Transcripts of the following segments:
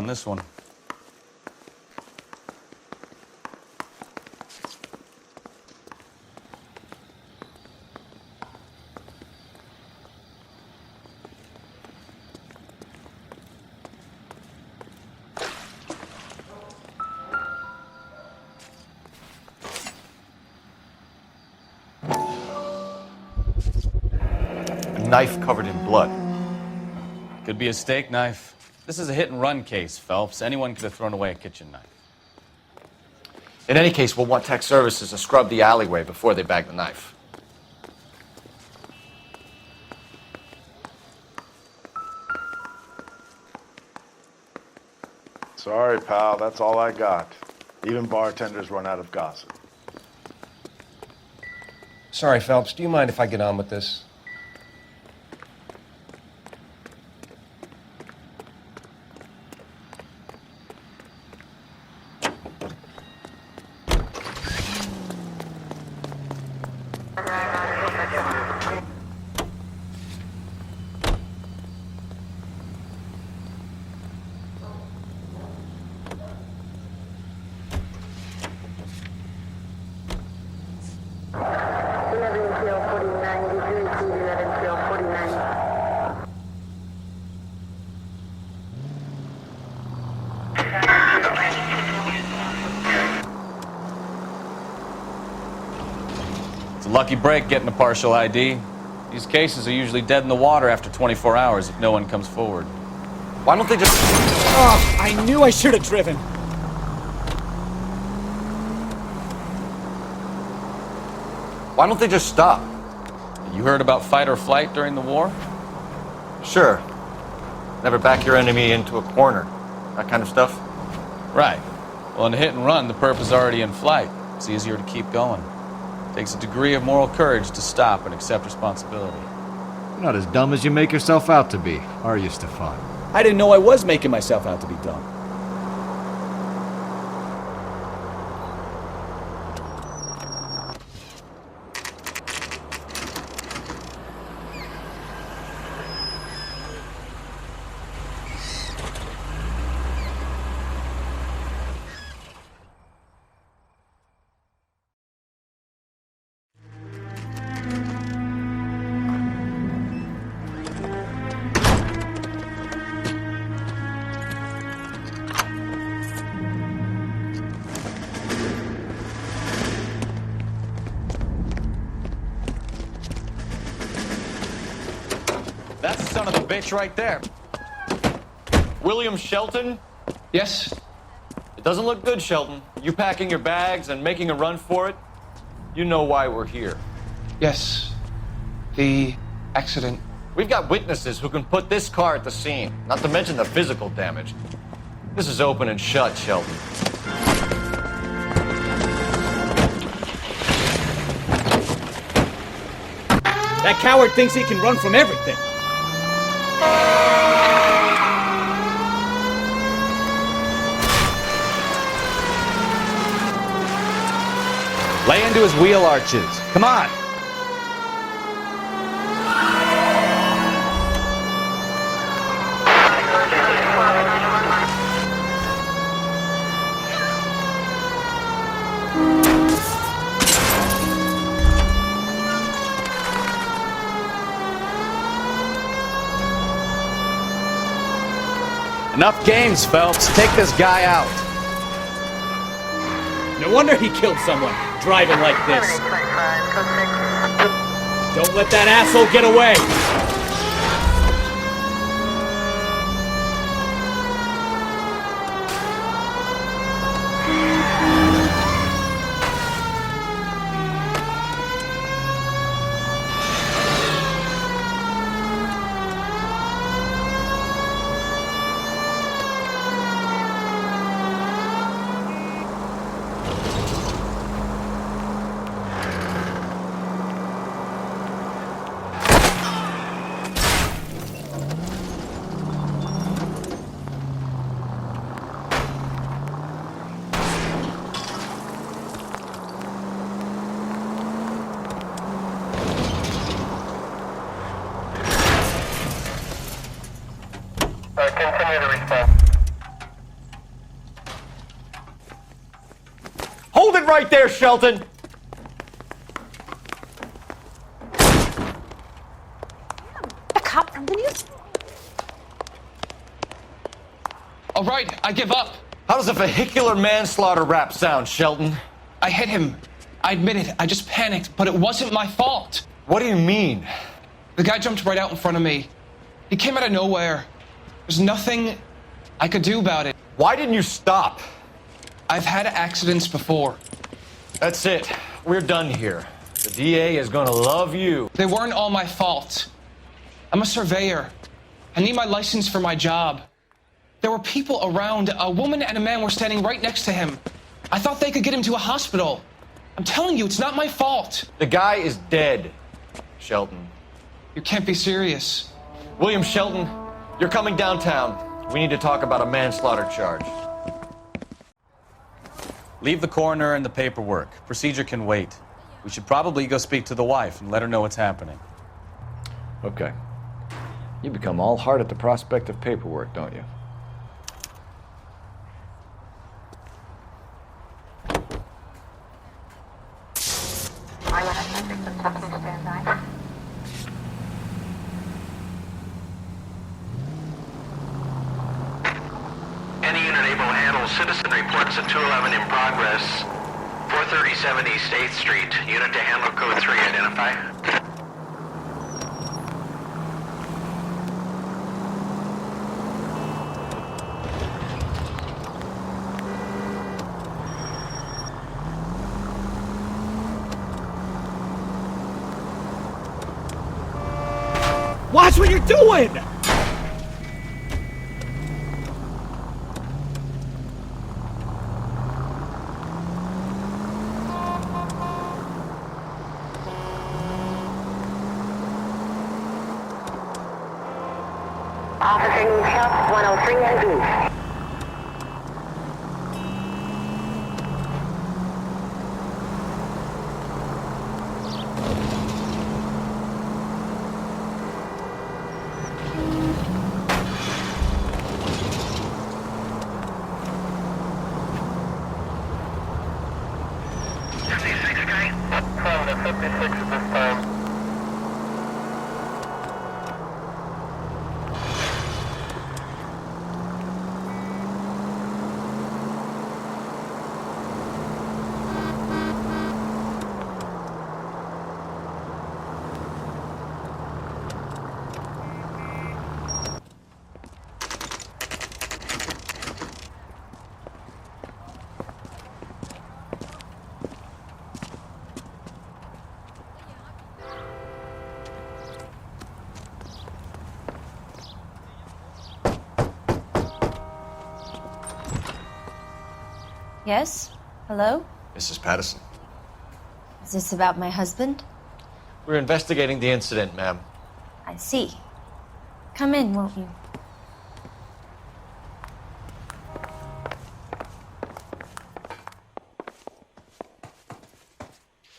on this one. Knife covered in blood. Could be a steak knife. This is a hit-and-run case, Phelps. Anyone could have thrown away a kitchen knife. In any case, we'll want tech services to scrub the alleyway before they bag the knife. Sorry, pal, that's all I got. Even bartenders run out of gossip. Sorry, Phelps, do you mind if I get on with this? It's a lucky break getting a partial ID. These cases are usually dead in the water after 24 hours if no one comes forward. Why don't they just... Oh, I knew I should have driven. Why don't they just stop? You heard about fight or flight during the war? Sure. Never back your enemy into a corner. That kind of stuff. Right. Well, in a hit and run, the perp is already in flight. It's easier to keep going. Takes a degree of moral courage to stop and accept responsibility. You're not as dumb as you make yourself out to be, are you, Stefan? I didn't know I was making myself out to be dumb. That's the son of the bitch right there. William Shelton? Yes? It doesn't look good, Shelton. You packing your bags and making a run for it? You know why we're here. Yes. The accident. We've got witnesses who can put this car at the scene, not to mention the physical damage. This is open and shut, Shelton. That coward thinks he can run from everything. Lay into his wheel arches. Come on. Enough games, Phelps. Take this guy out. No wonder he killed someone, driving like this. Don't let that asshole get away! Continue to respond. it right there, Shelton! A cop from the news. All right, I give up. How does a vehicular manslaughter rap sound, Shelton? I hit him. I admit it. I just panicked, but it wasn't my fault. What do you mean? The guy jumped right out in front of me. He came out of nowhere. There's nothing I could do about it. Why didn't you stop? I've had accidents before. That's it. We're done here. The DA is gonna love you. They weren't all my fault. I'm a surveyor. I need my license for my job. There were people around. A woman and a man were standing right next to him. I thought they could get him to a hospital. I'm telling you, it's not my fault. The guy is dead, Shelton. You can't be serious. William Shelton, you're coming downtown. We need to talk about a manslaughter charge. Leave the coroner and the paperwork. Procedure can wait. We should probably go speak to the wife and let her know what's happening. Okay. You become all heart at the prospect of paperwork, don't you? Any unit able to handle citizen reports at 211 in progress. 437 East 8th Street. Unit to handle code 3. Identify. Watch what you're doing! Officer needs help, 103 and East. From the 56 at this time. Yes? Hello? Mrs. Patterson. Is this about my husband? We're investigating the incident, ma'am. I see. Come in, won't you?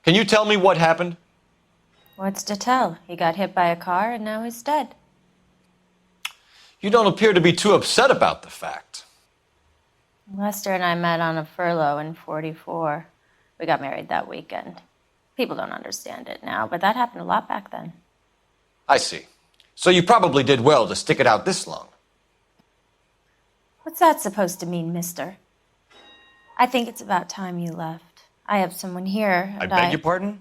Can you tell me what happened? What's to tell? He got hit by a car and now he's dead. You don't appear to be too upset about the fact. Lester and I met on a furlough in '44. We got married that weekend. People don't understand it now, but that happened a lot back then. I see. So you probably did well to stick it out this long. What's that supposed to mean, mister? I think it's about time you left. I have someone here, I and beg your pardon?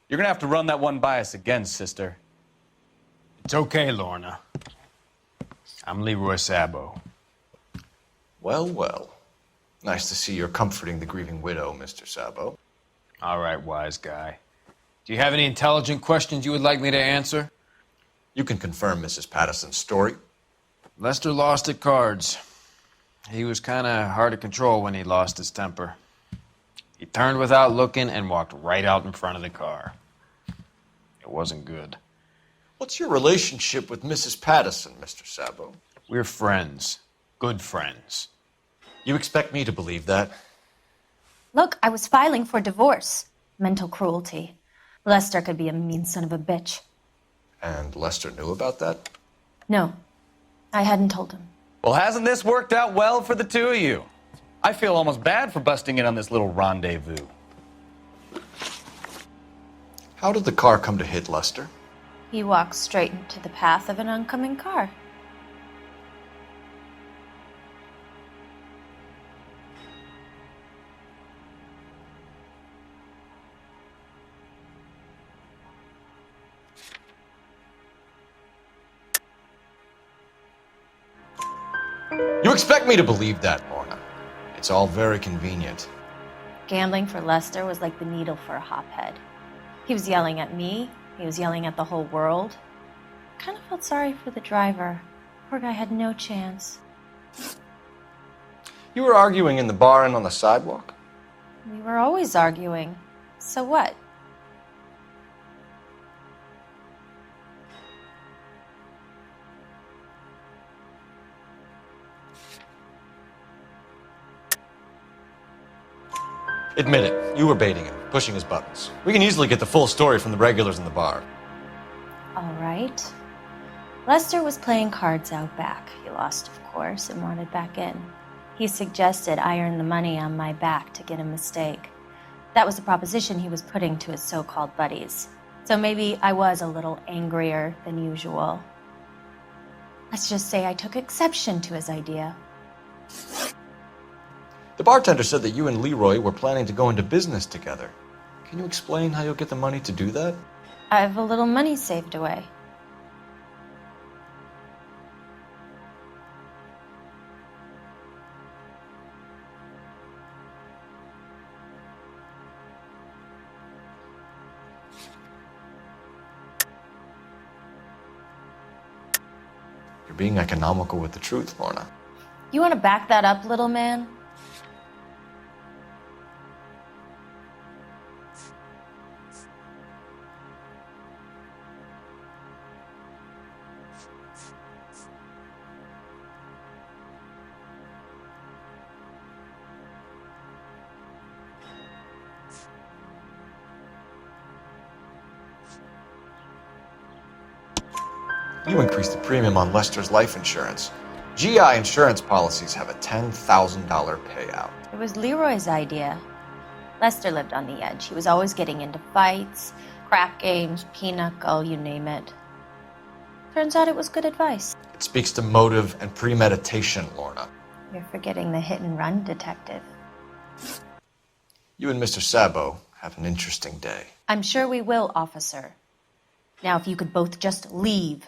You're gonna have to run that one by us again, sister. It's okay, Lorna. I'm Leroy Sabo. Well, well. Nice to see you're comforting the grieving widow, Mr. Sabo. All right, wise guy. Do you have any intelligent questions you would like me to answer? You can confirm Mrs. Patterson's story. Lester lost at cards. He was kind of hard to control when he lost his temper. He turned without looking and walked right out in front of the car. It wasn't good. What's your relationship with Mrs. Patterson, Mr. Sabo? We're friends. Good friends. You expect me to believe that? Look, I was filing for divorce. Mental cruelty. Lester could be a mean son of a bitch. And Lester knew about that? No, I hadn't told him. Well, hasn't this worked out well for the two of you? I feel almost bad for busting in on this little rendezvous. How did the car come to hit Lester? He walked straight into the path of an oncoming car. You expect me to believe that, Lorna? It's all very convenient. Gambling for Lester was like the needle for a hophead. He was yelling at me. He was yelling at the whole world. I kind of felt sorry for the driver. Poor guy had no chance. You were arguing in the bar and on the sidewalk? We were always arguing. So what? Admit it, you were baiting him, pushing his buttons. We can easily get the full story from the regulars in the bar. All right. Lester was playing cards out back. He lost, of course, and wanted back in. He suggested I earn the money on my back to get a mistake. That was the proposition he was putting to his so-called buddies. So maybe I was a little angrier than usual. Let's just say I took exception to his idea. The bartender said that you and Leroy were planning to go into business together. Can you explain how you'll get the money to do that? I have a little money saved away. You're being economical with the truth, Lorna. You want to back that up, little man? You increased the premium on Lester's life insurance. GI insurance policies have a $10,000 payout. It was Leroy's idea. Lester lived on the edge. He was always getting into fights, crap games, pinochle, you name it. Turns out it was good advice. It speaks to motive and premeditation, Lorna. You're forgetting the hit-and-run detective. You and Mr. Sabo have an interesting day. I'm sure we will, officer. Now, if you could both just leave.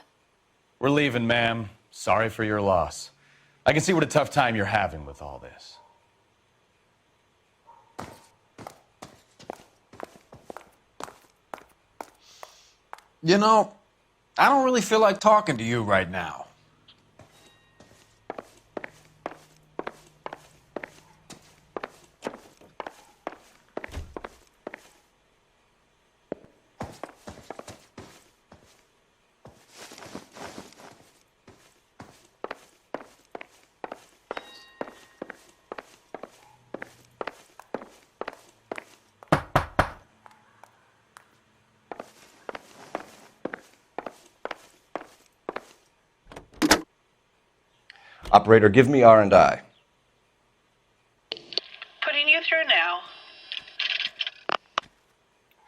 We're leaving, ma'am. Sorry for your loss. I can see what a tough time you're having with all this. You know, I don't really feel like talking to you right now. Operator, give me R&I. Putting you through now.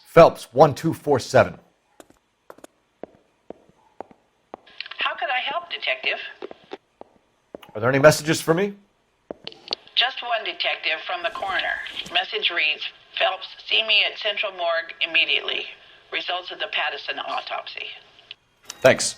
Phelps, 1247. How could I help, Detective? Are there any messages for me? Just one detective from the coroner. Message reads, Phelps, see me at Central Morgue immediately. Results of the Pattison autopsy. Thanks.